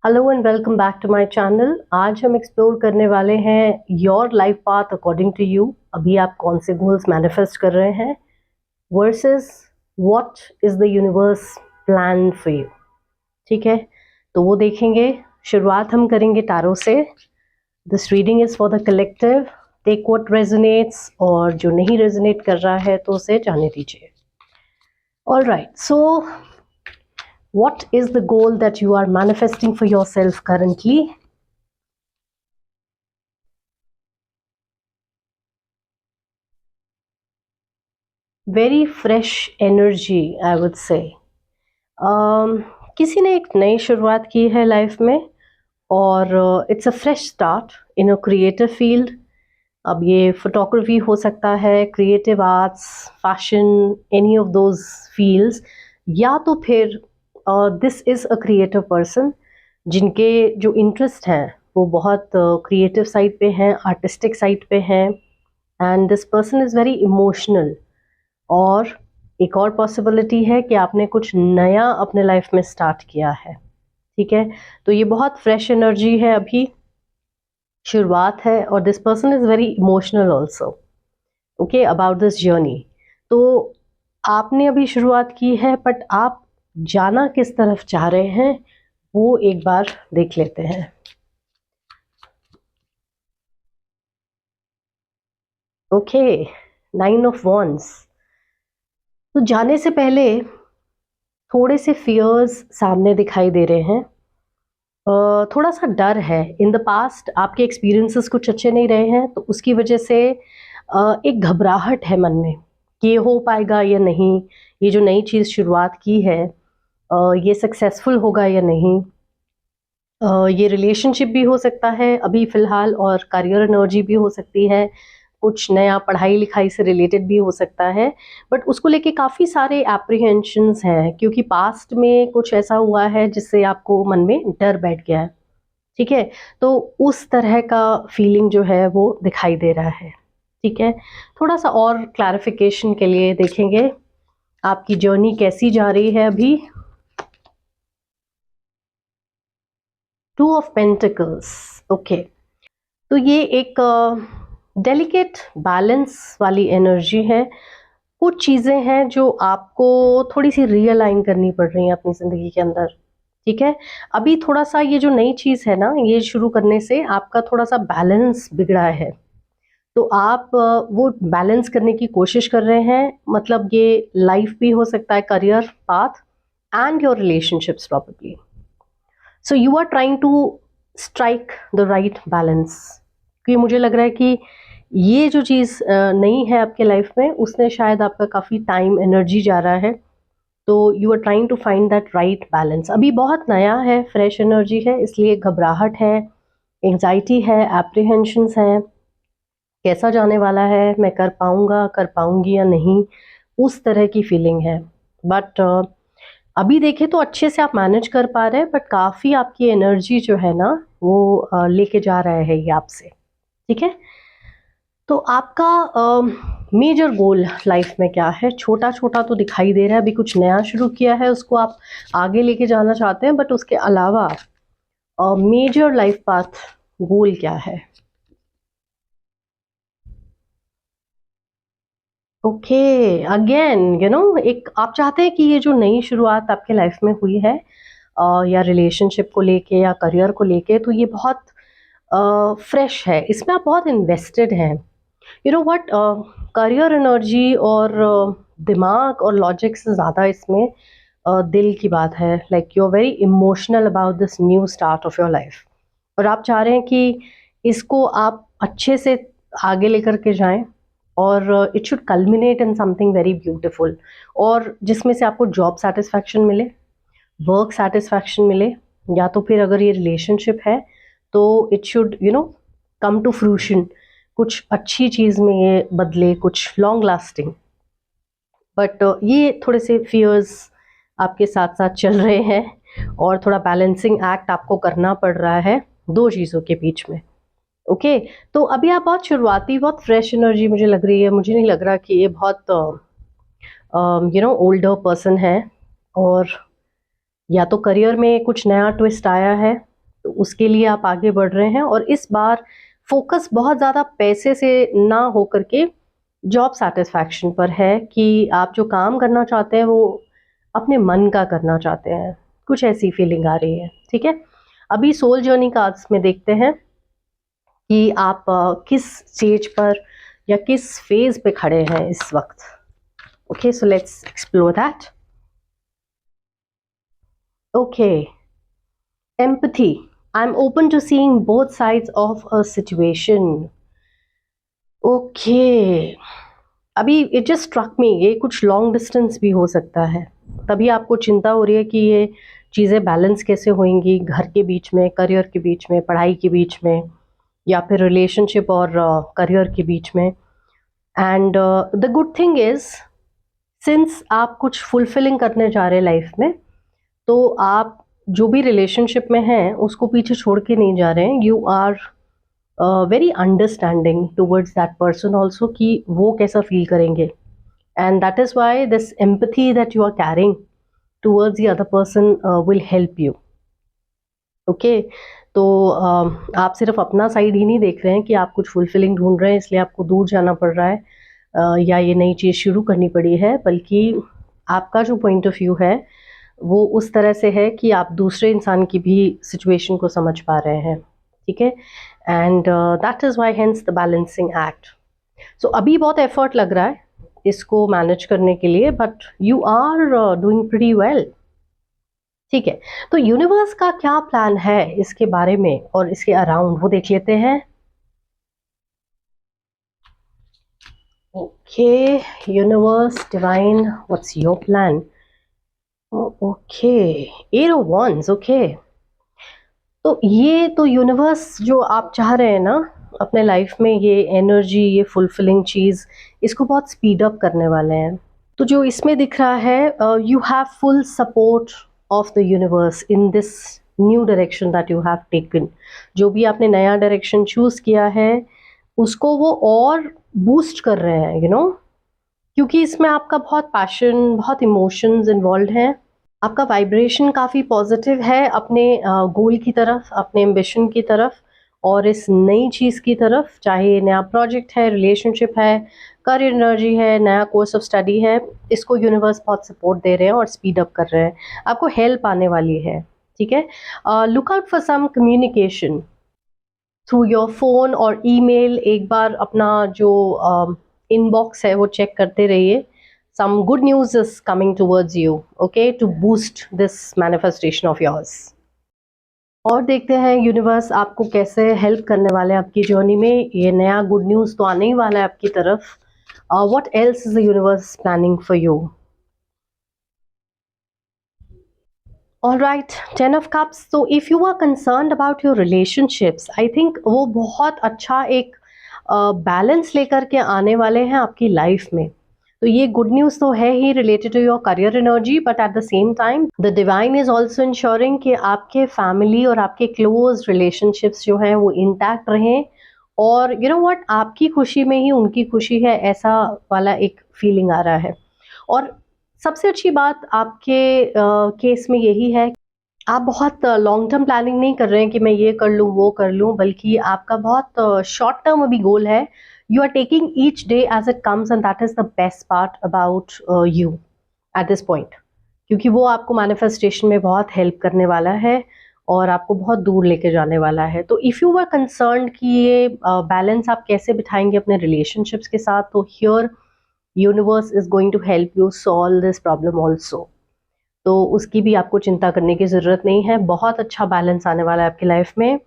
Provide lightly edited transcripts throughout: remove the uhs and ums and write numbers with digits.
Hello and welcome back to my channel. आज हम explore करने वाले हैं your life path according to you. अभी आप कौन से गोल्स मैनिफेस्ट कर रहे हैं versus what is the universe plan for you. ठीक है, तो वो देखेंगे। शुरुआत हम करेंगे टैरो से। This reading is for the collective. Take what resonates, और जो नहीं रेजोनेट कर रहा है तो उसे जाने दीजिए। All right, so what is the goal that you are manifesting for yourself currently? Very fresh energy, I would say. किसी ने एक नई शुरुआत की है लाइफ में, और it's a fresh start in a creative field. अब ये फोटोग्राफी हो सकता है, creative arts, fashion, any of those fields, या तो फिर this is a creative person जिनके जो इंटरेस्ट हैं वो बहुत क्रिएटिव साइड पे हैं, आर्टिस्टिक साइड पे हैं, and this person is very emotional. और एक और पॉसिबिलिटी है कि आपने कुछ नया अपने लाइफ में स्टार्ट किया है। ठीक है, तो ये बहुत फ्रेश एनर्जी है, अभी शुरुआत है, और this person is very emotional also okay about this journey. तो आपने अभी शुरुआत की है, बट आप जाना किस तरफ चाह रहे हैं वो एक बार देख लेते हैं। Okay, 9 of wands. तो जाने से पहले थोड़े से फियर्स सामने दिखाई दे रहे हैं। थोड़ा सा डर है। इन द पास्ट आपके एक्सपीरियंसेस कुछ अच्छे नहीं रहे हैं, तो उसकी वजह से एक घबराहट है मन में कि ये हो पाएगा या नहीं, ये जो नई चीज़ शुरुआत की है ये सक्सेसफुल होगा या नहीं। ये रिलेशनशिप भी हो सकता है अभी फ़िलहाल, और करियर एनर्जी भी हो सकती है, कुछ नया पढ़ाई लिखाई से रिलेटेड भी हो सकता है। बट उसको लेके काफ़ी सारे एप्रीहेंशंस हैं, क्योंकि पास्ट में कुछ ऐसा हुआ है जिससे आपको मन में डर बैठ गया है। ठीक है, तो उस तरह का फीलिंग जो है वो दिखाई दे रहा है। ठीक है, थोड़ा सा और क्लैरिफिकेशन के लिए देखेंगे आपकी जर्नी कैसी जा रही है अभी। 2 ऑफ पेंटिकल्स। ओके, तो ये एक डेलिकेट बैलेंस वाली एनर्जी है। कुछ चीज़ें हैं जो आपको थोड़ी सी रियलाइन करनी पड़ रही हैं अपनी ज़िंदगी के अंदर। ठीक है, अभी थोड़ा सा ये जो नई चीज़ है ना, ये शुरू करने से आपका थोड़ा सा बैलेंस बिगड़ा है, तो आप वो बैलेंस करने की कोशिश कर रहे हैं। मतलब ये लाइफ भी हो सकता है, career path and your relationships probably. So you are trying to strike the right balance, क्योंकि मुझे लग रहा है कि ये जो चीज़ नहीं है आपके लाइफ में, उसने शायद आपका काफ़ी टाइम एनर्जी जा रहा है, तो you are trying to find that right balance. अभी बहुत नया है, फ्रेश एनर्जी है, इसलिए घबराहट है, एंजाइटी है, एप्रीहेंशंस हैं, कैसा जाने वाला है, मैं कर पाऊँगा, कर पाऊँगी या नहीं, उस तरह की फीलिंग है। बट अभी देखें तो अच्छे से आप मैनेज कर पा रहे हैं, बट काफ़ी आपकी एनर्जी जो है ना वो लेके जा रहा है ये आपसे। ठीक है, तो आपका मेजर गोल लाइफ में क्या है? छोटा छोटा तो दिखाई दे रहा है, अभी कुछ नया शुरू किया है, उसको आप आगे लेके जाना चाहते हैं, बट उसके अलावा मेजर लाइफ पाथ गोल क्या है? ओके, अगेन एक आप चाहते हैं कि ये जो नई शुरुआत आपके लाइफ में हुई है, या रिलेशनशिप को लेके या करियर को लेके, तो ये बहुत फ्रेश है, इसमें आप बहुत इन्वेस्टेड हैं। You know what, career energy और दिमाग और लॉजिक से ज़्यादा इसमें दिल की बात है। Like you are very emotional about this new start of your life, और आप चाह रहे हैं कि इसको आप अच्छे से आगे लेकर के जाएं, और it should culminate in something very beautiful, और जिसमें से आपको जॉब सेटिस्फैक्शन मिले, वर्क सेटिस्फैक्शन मिले, या तो फिर अगर ये रिलेशनशिप है तो it should come to fruition, कुछ अच्छी चीज़ में ये बदले, कुछ लॉन्ग लास्टिंग। बट ये थोड़े से फियर्स आपके साथ साथ चल रहे हैं, और थोड़ा बैलेंसिंग एक्ट आपको करना पड़ रहा है दो चीज़ों के बीच में। ओके, तो अभी आप बहुत शुरुआती, बहुत फ्रेश एनर्जी मुझे लग रही है। मुझे नहीं लग रहा कि ये बहुत ओल्डर पर्सन है, और या तो करियर में कुछ नया ट्विस्ट आया है, तो उसके लिए आप आगे बढ़ रहे हैं, और इस बार फोकस बहुत ज़्यादा पैसे से ना हो करके जॉब सेटिस्फैक्शन पर है, कि आप जो काम करना चाहते हैं वो अपने मन का करना चाहते हैं, कुछ ऐसी फीलिंग आ रही है। ठीक है, अभी सोल जर्नी कार्ड्स में देखते हैं कि आप किस स्टेज पर या किस फेज पे खड़े हैं इस वक्त। Okay, so let's explore that. Okay, empathy, I am open to seeing both sides of a situation. Okay, अभी इट जस्ट स्ट्रक मी, ये कुछ लॉन्ग डिस्टेंस भी हो सकता है, तभी आपको चिंता हो रही है कि ये चीज़ें बैलेंस कैसे होंगी, घर के बीच में, करियर के बीच में, पढ़ाई के बीच में, या फिर रिलेशनशिप और करियर के बीच में। And the good thing is, since आप कुछ फुलफिलिंग करने जा रहे हैं लाइफ में, तो आप जो भी रिलेशनशिप में हैं उसको पीछे छोड़ के नहीं जा रहे हैं। You are very understanding towards that person also, कि वो कैसा फील करेंगे, and that is why this empathy that you are caring towards the other person will help you. Okay, तो आप सिर्फ अपना साइड ही नहीं देख रहे हैं कि आप कुछ फुलफिलिंग ढूंढ रहे हैं इसलिए आपको दूर जाना पड़ रहा है, या ये नई चीज़ शुरू करनी पड़ी है, बल्कि आपका जो पॉइंट ऑफ व्यू है वो उस तरह से है कि आप दूसरे इंसान की भी सिचुएशन को समझ पा रहे हैं। ठीक है, and that is why hence the balancing act. So अभी बहुत एफर्ट लग रहा है इसको मैनेज करने के लिए, but you are doing pretty well. ठीक है, तो यूनिवर्स का क्या प्लान है इसके बारे में और इसके अराउंड, वो देख लेते हैं। Okay, universe, divine, what's your plan? Okay, eight of wands, okay. तो ये तो यूनिवर्स जो आप चाह रहे हैं ना अपने लाइफ में, ये एनर्जी, ये फुलफिलिंग चीज़, इसको बहुत स्पीड अप करने वाले हैं। तो जो इसमें दिख रहा है, you have full support of the universe in this new direction that you have taken. जो भी आपने नया डायरेक्शन चूज किया है उसको वो और बूस्ट कर रहे हैं, यू नो, क्योंकि इसमें आपका बहुत पैशन, बहुत इमोशंस इन्वॉल्व हैं। आपका वाइब्रेशन काफ़ी पॉजिटिव है अपने गोल की तरफ, अपने एम्बिशन की तरफ, और इस नई चीज़ की तरफ, चाहे ये नया प्रोजेक्ट है, रिलेशनशिप है, करियर एनर्जी है, नया कोर्स ऑफ स्टडी है, इसको यूनिवर्स बहुत सपोर्ट दे रहे हैं और स्पीड अप कर रहे हैं, आपको हेल्प आने वाली है। ठीक है, look out for some communication through your phone और ईमेल। एक बार अपना जो इनबॉक्स है वो चेक करते रहिए। some good news is coming towards you, okay, to boost this manifestation of yours। और देखते हैं यूनिवर्स आपको कैसे हेल्प करने वाले हैं आपकी जर्नी में। ये नया गुड न्यूज़ तो आने ही वाला है आपकी तरफ। What else is the universe planning for you? All right, 10 of cups। तो if you are concerned about your relationships, I think वो बहुत अच्छा एक बैलेंस लेकर के आने वाले हैं आपकी लाइफ में। तो ये गुड न्यूज़ तो है ही related to your career energy, but at the same time the divine is also ensuring कि आपके फैमिली और आपके क्लोज रिलेशनशिप्स जो हैं वो इंटैक्ट रहें, और यू नो व्हाट, आपकी खुशी में ही उनकी खुशी है, ऐसा वाला एक फीलिंग आ रहा है। और सबसे अच्छी बात आपके केस में यही है, आप बहुत लॉन्ग टर्म प्लानिंग नहीं कर रहे हैं कि मैं ये कर लूँ वो कर लूँ, बल्कि आपका बहुत शॉर्ट टर्म अभी गोल है। You are taking each day as it comes, and that is the best part about you at this point, क्योंकि वो आपको मैनिफेस्टेशन में बहुत हेल्प करने वाला है और आपको बहुत दूर लेके जाने वाला है। तो इफ़ यू आर कंसर्न्ड कि ये बैलेंस आप कैसे बिठाएंगे अपने रिलेशनशिप्स के साथ, तो here universe is going to help you solve this problem also. तो उसकी भी आपको चिंता करने की ज़रूरत नहीं है, बहुत अच्छा बैलेंस आने वाला है आपकी लाइफ में।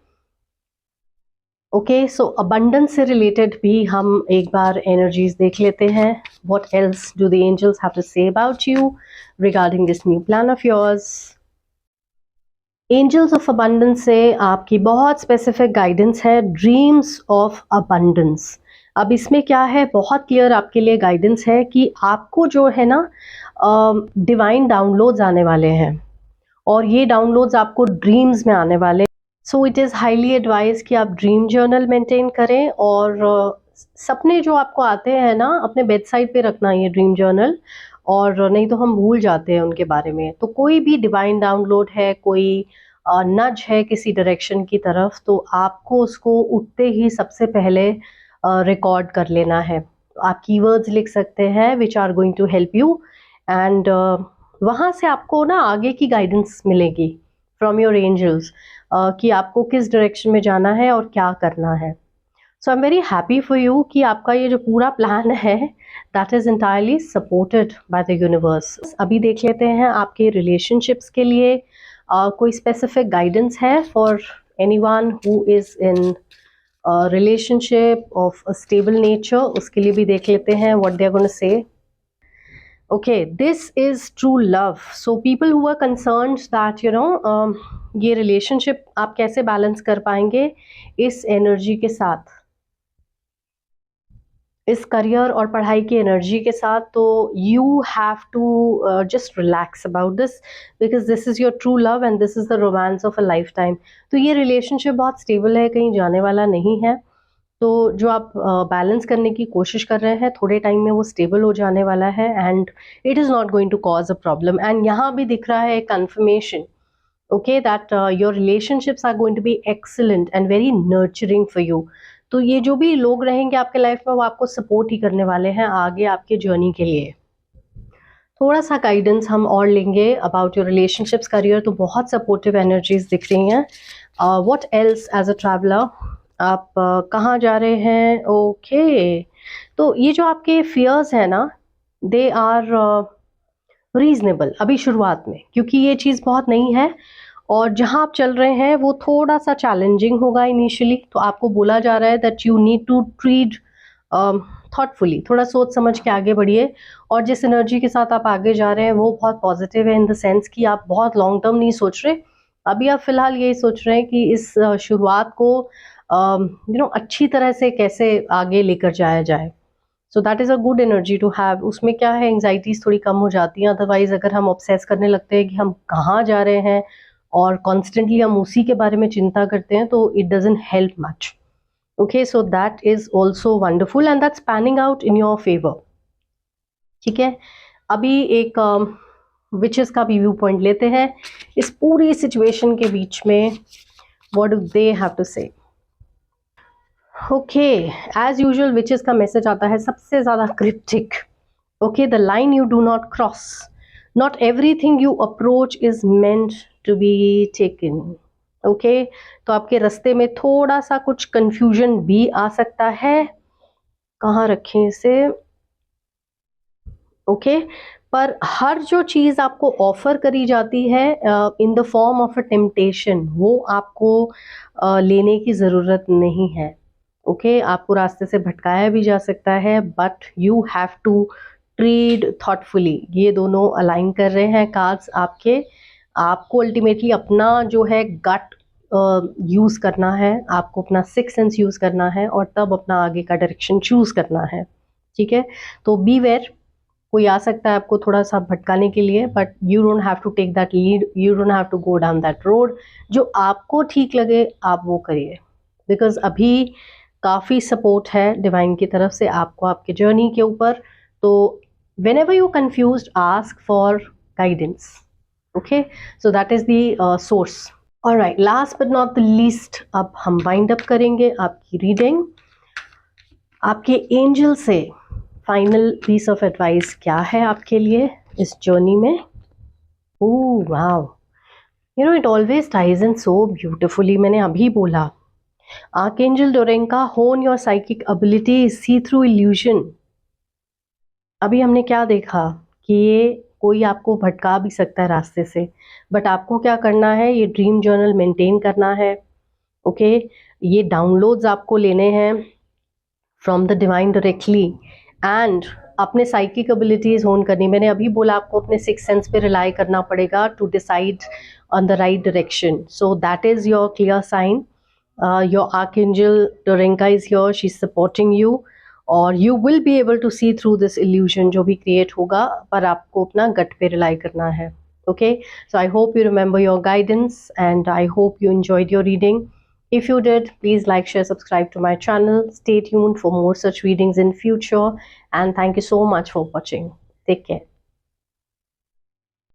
ओके, सो अबंडेंस से रिलेटेड भी हम एक बार एनर्जीज देख लेते हैं। What else do the angels have to say about you regarding this new plan of yours? Angels of abundance से आपकी बहुत स्पेसिफिक गाइडेंस है, ड्रीम्स ऑफ अबंडेंस। अब इसमें क्या है, बहुत क्लियर आपके लिए गाइडेंस है कि आपको जो है ना डिवाइन डाउनलोड्स आने वाले हैं, और ये डाउनलोड्स आपको ड्रीम्स में आने वाले। So it is highly advise कि आप ड्रीम जर्नल मेंटेन करें, और सपने जो आपको आते हैं ना अपने बेड साइड पे रखना ये ड्रीम जर्नल, और नहीं तो हम भूल जाते हैं उनके बारे में। तो कोई भी डिवाइन डाउनलोड है, कोई नज है किसी डायरेक्शन की तरफ, तो आपको उसको उठते ही सबसे पहले रिकॉर्ड कर लेना है। आप कीवर्ड्स लिख सकते हैं which are going to help you, and वहाँ से आपको ना आगे की गाइडेंस मिलेगी फ्रॉम योर एंजल्स कि आपको किस डायरेक्शन में जाना है और क्या करना है। So I am very happy for you कि आपका ये जो पूरा प्लान है that is entirely supported by the universe. अभी देख लेते हैं आपके रिलेशनशिप्स के लिए कोई स्पेसिफिक गाइडेंस है for anyone who is in relationship of a stable nature. उसके लिए भी देख लेते हैं what they are gonna say. Okay, this is true love. So people who are concerned that ये रिलेशनशिप आप कैसे बैलेंस कर पाएंगे इस एनर्जी के साथ, इस करियर और पढ़ाई की एनर्जी के साथ, तो you have to just relax about this because this is your true love and this is the romance of a lifetime. तो ये रिलेशनशिप बहुत स्टेबल है, कहीं जाने वाला नहीं है। तो जो आप बैलेंस करने की कोशिश कर रहे हैं थोड़े टाइम में वो स्टेबल हो जाने वाला है and it is not going to cause a problem. And यहाँ भी दिख रहा है confirmation, okay, that your relationships are going to be excellent and very nurturing for you. तो ये जो भी लोग रहेंगे आपके लाइफ में वो आपको सपोर्ट ही करने वाले हैं आगे आपके जर्नी के लिए। थोड़ा सा गाइडेंस हम और लेंगे अबाउट योर रिलेशनशिप्स करियर। तो बहुत सपोर्टिव एनर्जीज दिख रही हैं। What else as a traveller, आप कहाँ जा रहे हैं? ओके, तो ये जो आपके फियर्स हैं ना दे आर रीजनेबल अभी शुरुआत में, क्योंकि ये चीज़ बहुत नई है और जहाँ आप चल रहे हैं वो थोड़ा सा चैलेंजिंग होगा इनिशियली। तो आपको बोला जा रहा है that you need to treat thoughtfully, थोड़ा सोच समझ के आगे बढ़िए। और जिस एनर्जी के साथ आप आगे जा रहे हैं वो बहुत पॉजिटिव है इन द सेंस कि आप बहुत लॉन्ग टर्म नहीं सोच रहे। अभी आप फिलहाल यही सोच रहे हैं कि इस शुरुआत को अच्छी तरह से कैसे आगे लेकर जाया जाए। So that is a good energy to have. उसमें क्या है, एंग्जाइटीज थोड़ी कम हो जाती हैं। अदरवाइज अगर हम ऑब्सेस करने लगते हैं कि हम कहाँ जा रहे हैं और कॉन्स्टेंटली हम उसी के बारे में चिंता करते हैं तो it doesn't help much. Okay, so that is also wonderful and that's panning out in your favour. ठीक है, अभी एक विचेस का भी व्यू पॉइंट लेते हैं इस पूरी सिचुएशन के बीच में। What do they have to say? Okay, as usual witches का मैसेज आता है सबसे ज़्यादा cryptic. Okay, the line you do not cross, not everything you approach is meant to be taken. Okay, तो आपके रास्ते में थोड़ा सा कुछ कंफ्यूजन भी आ सकता है। कहाँ रखें इसे? ओके, पर हर जो चीज़ आपको ऑफर करी जाती है in the form of a temptation, वो आपको लेने की ज़रूरत नहीं है। ओके, आपको रास्ते से भटकाया भी जा सकता है but you have to tread thoughtfully. ये दोनों अलाइन कर रहे हैं कार्ड्स आपके। आपको अल्टीमेटली अपना जो है गट यूज़ करना है, आपको अपना सिक्स सेंस यूज़ करना है और तब अपना आगे का डायरेक्शन चूज़ करना है। ठीक है, तो बी वेयर। कोई आ सकता है आपको थोड़ा सा भटकाने के लिए but you don't have to take that lead, you don't have to go down that road. जो आपको ठीक लगे आप वो करिए बिकॉज अभी काफ़ी सपोर्ट है डिवाइन की तरफ से आपको आपके जर्नी के ऊपर। तो when ever you confuse ask for guidance. Okay, so that is the source. Alright, last but not the least, अब हम वाइंड अप करेंगे आपकी रीडिंग। आपके एंजल से फाइनल पीस ऑफ एडवाइस क्या है आपके लिए इस जर्नी में? Oh wow, it always ties in so beautifully. मैंने अभी बोला archangel Dorenka, hone your psychic ability, see through illusion. अभी हमने क्या देखा कि ये कोई आपको भटका भी सकता है रास्ते से, बट आपको क्या करना है, ये ड्रीम जर्नल मेंटेन करना है। ओके, ये डाउनलोड्स आपको लेने हैं from the divine directly and अपने साइकिक एबिलिटीज होन करनी। मैंने अभी बोला आपको अपने सिक्स सेंस पे रिलाई करना पड़ेगा to decide on the right direction. So that is your clear sign. Your archangel डोरेंका is your, she is supporting you और you will be able to see through this illusion जो भी create होगा, पर आपको अपना गट पे रिलाई करना है। Okay, so I hope you remember your guidance and I hope you enjoyed your reading. If you did, please like, share, subscribe to my channel. Stay tuned for more such readings in future, and thank you so much for watching. Take care.